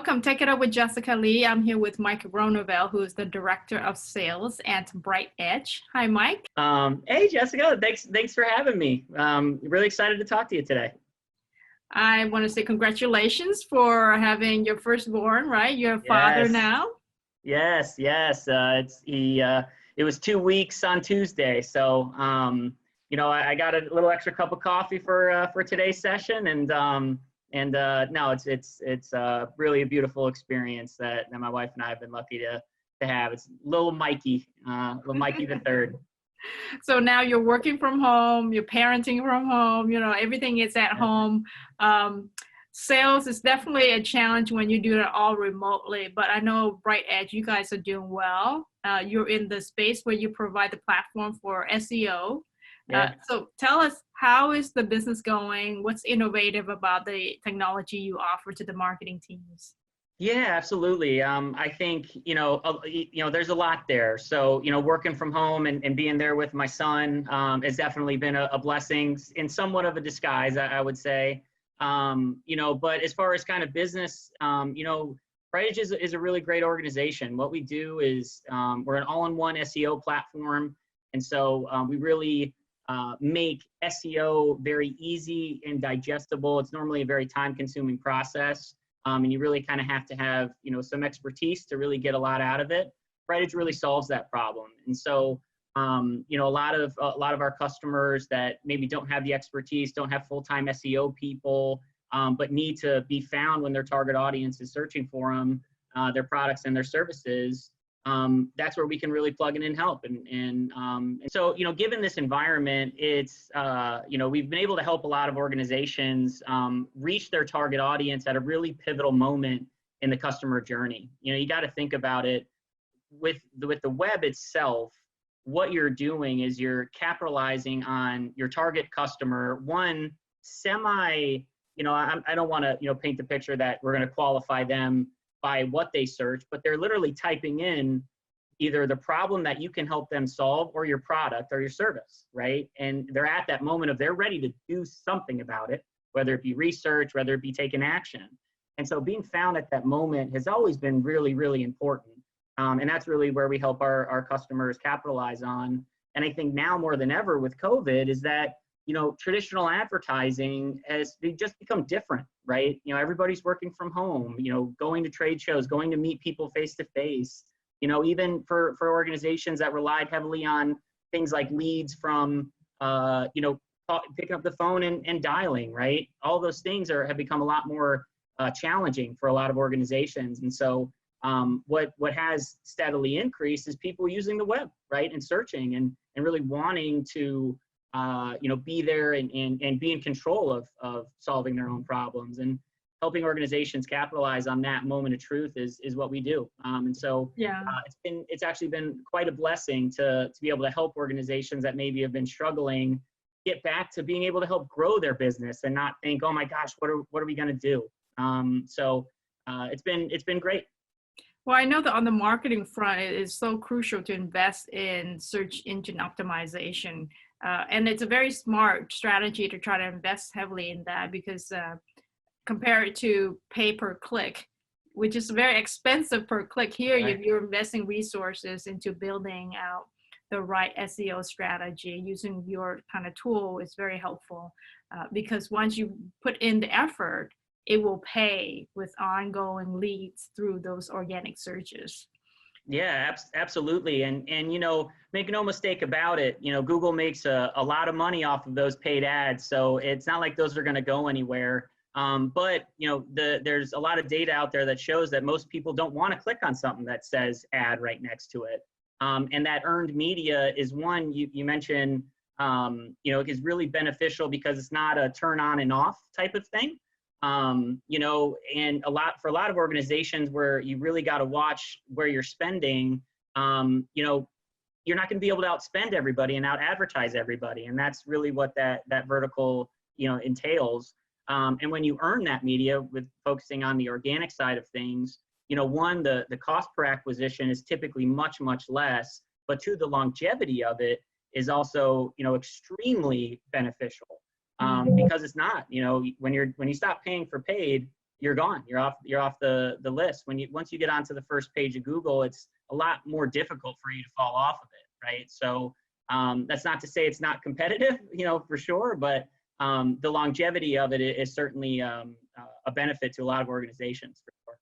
welcome. Take It Up with Jessica Lee. I'm here with Mike Groeneveld, who is the Director of Sales at BrightEdge. Hi, Mike. Hey, Jessica. Thanks for having me. Really excited to talk to you today. I want to say congratulations for having your firstborn, right? You're a father now. Yes. It was 2 weeks on Tuesday, so I got a little extra cup of coffee for today's session, and no, it's really a beautiful experience that my wife and I have been lucky to have. It's little Mikey the third. So now you're working from home, you're parenting from home, everything is at home. Sales is definitely a challenge when you do it all remotely, but I know BrightEdge, you guys are doing well. You're in the space where you provide the platform for SEO. So tell us, how is the business going? What's innovative about the technology you offer to the marketing teams? Yeah, absolutely. I think, there's a lot there. So, working from home and being there with my son has definitely been a blessing in somewhat of a disguise, I would say. But as far as kind of business, BrightEdge is a really great organization. What we do is we're an all-in-one SEO platform. And so we really make SEO very easy and digestible. It's normally a very time-consuming process. And you really kind of have to have, some expertise to really get a lot out of it. BrightEdge really solves that problem. And so, a lot of our customers that maybe don't have the expertise, don't have full-time SEO people, but need to be found when their target audience is searching for them, their products and their services. That's where we can really plug in and help. And so, given this environment, it's, we've been able to help a lot of organizations reach their target audience at a really pivotal moment in the customer journey. You got to think about it with the web itself. What you're doing is you're capitalizing on your target customer. One I don't want to, paint the picture that we're going to qualify them by what they search, but they're literally typing in either the problem that you can help them solve or your product or your service, right? And they're at that moment of they're ready to do something about it, whether it be research, whether it be taking action. And so being found at that moment has always been really, really important. And that's really where we help our customers capitalize on. And I think now more than ever with COVID is that, traditional advertising has just become different, right? Everybody's working from home, going to trade shows, going to meet people face to face, even for organizations that relied heavily on things like leads from, picking up the phone and dialing, right? All those things have become a lot more challenging for a lot of organizations. And so what has steadily increased is people using the web, right? And searching and really wanting to be there and be in control of solving their own problems, and helping organizations capitalize on that moment of truth is what we do. And so it's actually been quite a blessing to be able to help organizations that maybe have been struggling get back to being able to help grow their business and not think, oh my gosh, what are we going to do? It's been great. Well, I know that on the marketing front, it is so crucial to invest in search engine optimization. And it's a very smart strategy to try to invest heavily in that, because compared to pay per click, which is very expensive per click, here right. You're investing resources into building out the right SEO strategy. Using your kind of tool is very helpful because once you put in the effort, it will pay with ongoing leads through those organic searches. Yeah, absolutely. And make no mistake about it, Google makes a lot of money off of those paid ads. So it's not like those are going to go anywhere. But there's a lot of data out there that shows that most people don't want to click on something that says ad right next to it. And that earned media is one you mentioned, is really beneficial because it's not a turn on and off type of thing. And for a lot of organizations where you really got to watch where you're spending, you're not going to be able to outspend everybody and out advertise everybody. And that's really what that vertical, entails. And when you earn that media with focusing on the organic side of things, one, the cost per acquisition is typically much, much less, but two, the longevity of it is also, extremely beneficial. Because it's not, when you stop paying for paid, you're gone. You're off the list. Once you get onto the first page of Google, it's a lot more difficult for you to fall off of it, right? So that's not to say it's not competitive, for sure, but the longevity of it is certainly a benefit to a lot of organizations, for sure.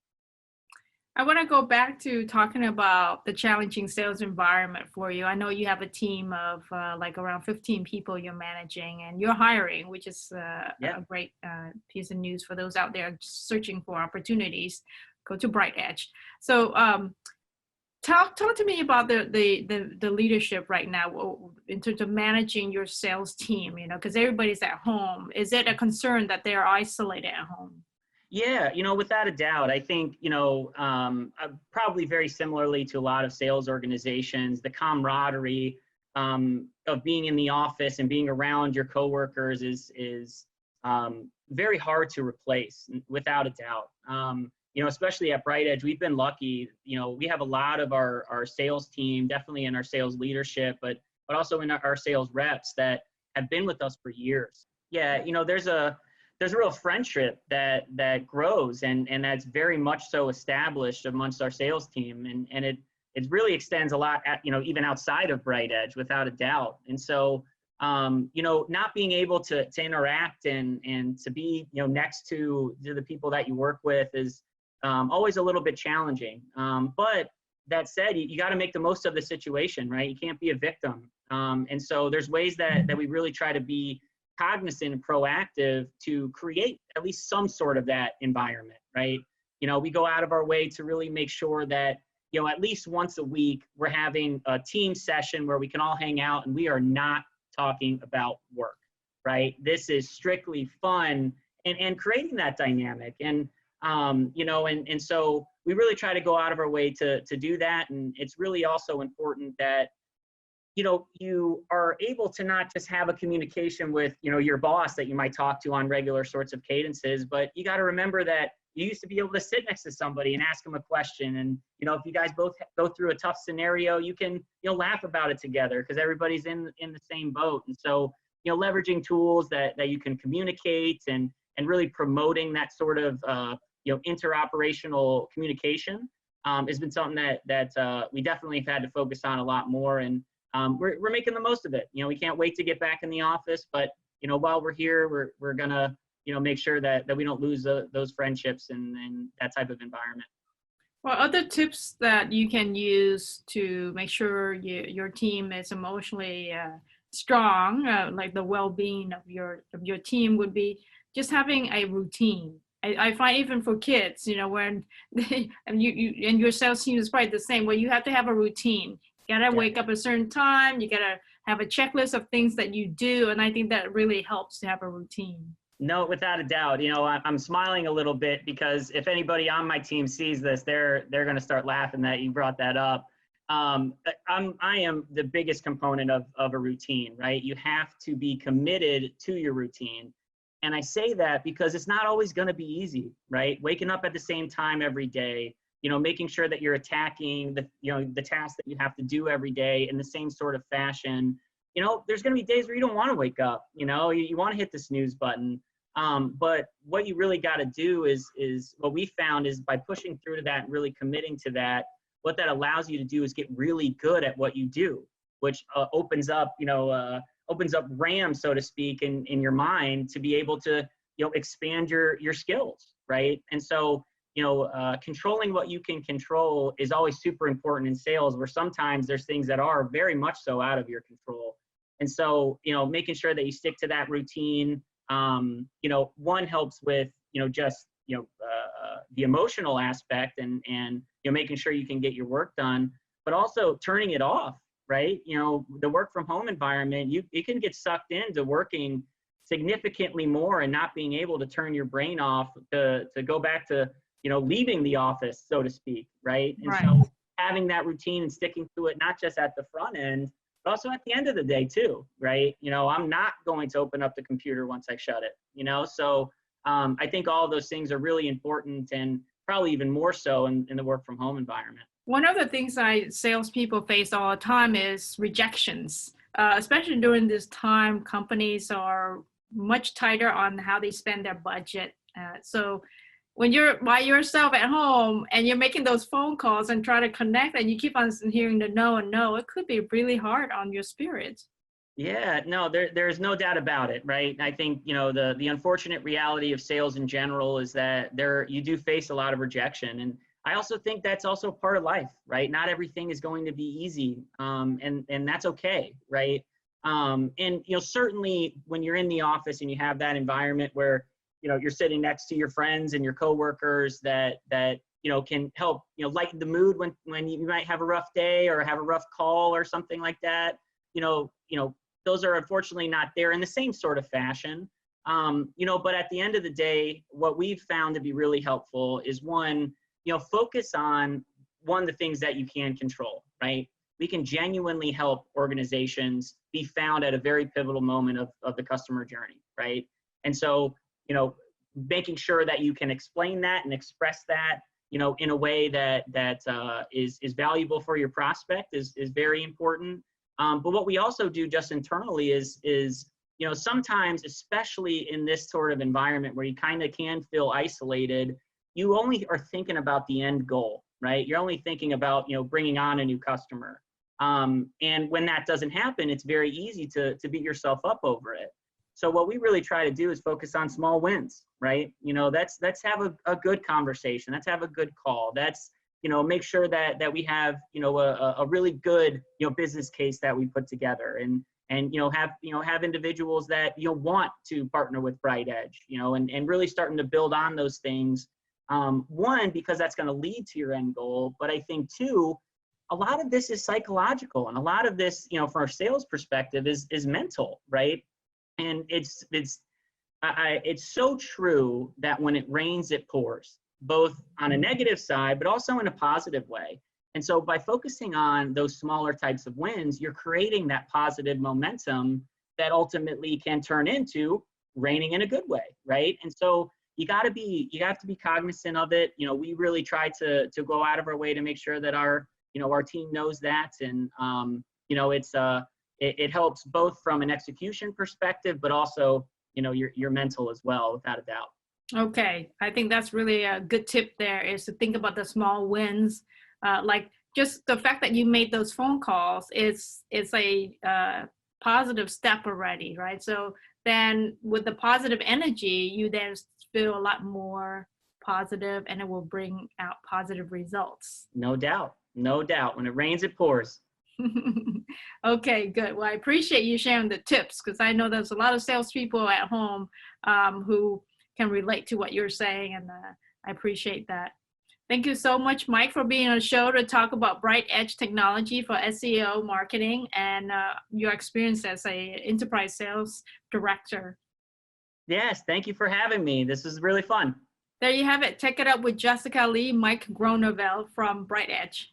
I want to go back to talking about the challenging sales environment for you. I know you have a team of like around 15 people you're managing, and you're hiring, which is a great piece of news for those out there searching for opportunities. Go to BrightEdge. So talk to me about the leadership right now in terms of managing your sales team, because everybody's at home. Is it a concern that they're isolated at home? Yeah, without a doubt, I think, probably very similarly to a lot of sales organizations, the camaraderie of being in the office and being around your coworkers is very hard to replace, without a doubt. Especially at BrightEdge, we've been lucky. We have a lot of our sales team, definitely in our sales leadership, but also in our sales reps that have been with us for years. Yeah, there's a real friendship that grows and that's very much so established amongst our sales team. And it really extends a lot even outside of BrightEdge, without a doubt. And so, not being able to interact and to be, next to the people that you work with is always a little bit challenging. But that said, you got to make the most of the situation, right? You can't be a victim. And so there's ways that we really try to be cognizant and proactive to create at least some sort of that environment, right? We go out of our way to really make sure that, at least once a week, we're having a team session where we can all hang out and we are not talking about work, right? This is strictly fun and creating that dynamic. And, and so we really try to go out of our way to do that. And it's really also important that you are able to not just have a communication with, your boss that you might talk to on regular sorts of cadences, but you got to remember that you used to be able to sit next to somebody and ask them a question. And, if you guys both go through a tough scenario, you can, laugh about it together because everybody's in the same boat. And so, leveraging tools that you can communicate and really promoting that sort of, interoperational communication has been something that we definitely have had to focus on a lot more. And we're making the most of it. We can't wait to get back in the office, but while we're here, we're gonna make sure that we don't lose those friendships and that type of environment. Well, other tips that you can use to make sure your team is emotionally strong, like the well-being of your team, would be just having a routine. I find even for kids, when and your sales team is probably the same, where you have to have a routine. You gotta wake up at a certain time. You gotta have a checklist of things that you do. And I think that really helps to have a routine. No, without a doubt. I'm smiling a little bit because if anybody on my team sees this, they're going to start laughing that you brought that up. I am the biggest component of a routine, right? You have to be committed to your routine. And I say that because it's not always going to be easy, right? Waking up at the same time every day, making sure that you're attacking the tasks that you have to do every day in the same sort of fashion. There's going to be days where you don't want to wake up, you want to hit the snooze button. But what you really got to do is what we found is by pushing through to that and really committing to that, what that allows you to do is get really good at what you do, which opens up RAM, so to speak, in your mind to be able to, expand your skills, right? And so, controlling what you can control is always super important in sales, where sometimes there's things that are very much so out of your control. And so, making sure that you stick to that routine, one helps with, just, the emotional aspect and making sure you can get your work done, but also turning it off, right? The work from home environment, you can get sucked into working significantly more and not being able to turn your brain off to go back to, leaving the office, so to speak, right? And so having that routine and sticking to it, not just at the front end, but also at the end of the day too, right? I'm not going to open up the computer once I shut it, so I think all of those things are really important and probably even more so in the work from home environment. One of the things salespeople face all the time is rejections, especially during this time. Companies are much tighter on how they spend their budget. So when you're by yourself at home and you're making those phone calls and try to connect and you keep on hearing the no and no, it could be really hard on your spirit. Yeah, no, there's no doubt about it, right? I think, the unfortunate reality of sales in general is that you do face a lot of rejection. And I also think that's also part of life, right? Not everything is going to be easy. And that's okay, right? And certainly when you're in the office and you have that environment where, you're sitting next to your friends and your coworkers that can help, lighten the mood when you might have a rough day or have a rough call or something like that. Those are unfortunately not there in the same sort of fashion. But at the end of the day, what we've found to be really helpful is one, focus on the things that you can control, right? We can genuinely help organizations be found at a very pivotal moment of the customer journey, right? And so, making sure that you can explain that and express that, in a way that is valuable for your prospect is very important. But what we also do just internally is sometimes, especially in this sort of environment where you kind of can feel isolated, you only are thinking about the end goal, right? You're only thinking about, bringing on a new customer. And when that doesn't happen, it's very easy to beat yourself up over it. So what we really try to do is focus on small wins, right? Let's have a good conversation. Let's have a good call. That's, make sure that we have, a really good, business case that we put together and have individuals that, want to partner with BrightEdge, and really starting to build on those things. One, because that's going to lead to your end goal. But I think two, a lot of this is psychological, and a lot of this, from a sales perspective is mental, right? And it's so true that when it rains, it pours, both on a negative side, but also in a positive way. And so by focusing on those smaller types of wins, you're creating that positive momentum that ultimately can turn into raining in a good way, right? And so you have to be cognizant of it. We really try to go out of our way to make sure that our team knows that. And, it helps both from an execution perspective, but also, your mental as well, without a doubt. Okay, I think that's really a good tip there, is to think about the small wins. Like just the fact that you made those phone calls is a positive step already, right? So then with the positive energy, you then feel a lot more positive and it will bring out positive results. No doubt. No doubt. When it rains, it pours. Okay, good. Well, I appreciate you sharing the tips, because I know there's a lot of salespeople at home who can relate to what you're saying, and I appreciate that. Thank you so much, Mike, for being on the show to talk about BrightEdge technology for SEO marketing and your experience as a enterprise sales director. Yes, thank you for having me. This was really fun. There you have it. Check it out with Jessica Lee, Mike Groeneveld from BrightEdge.